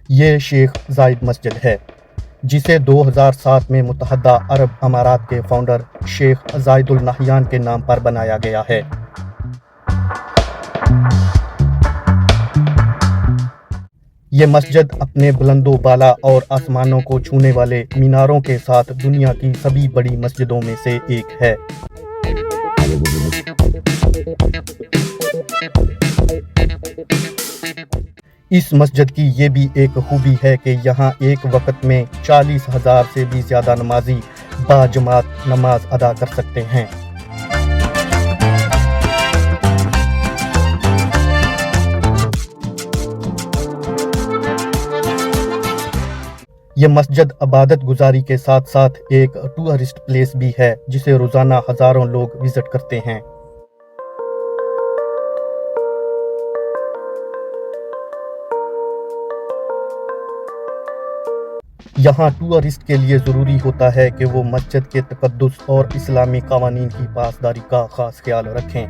یہ شیخ زاید مسجد ہے جسے 2007 میں متحدہ عرب امارات کے فاؤنڈر شیخ زاید النہیان کے نام پر بنایا گیا ہے۔ یہ مسجد اپنے بلند و بالا اور آسمانوں کو چھونے والے میناروں کے ساتھ دنیا کی سبھی بڑی مسجدوں میں سے ایک ہے۔ اس مسجد کی یہ بھی ایک خوبی ہے کہ یہاں ایک وقت میں 40,000 سے بھی زیادہ نمازی باجماعت نماز ادا کر سکتے ہیں۔ یہ مسجد عبادت گزاری کے ساتھ ساتھ ایک ٹورسٹ پلیس بھی ہے جسے روزانہ ہزاروں لوگ وزٹ کرتے ہیں۔ یہاں ٹورسٹ کے لیے ضروری ہوتا ہے کہ وہ مسجد کے تقدس اور اسلامی قوانین کی پاسداری کا خاص خیال رکھیں۔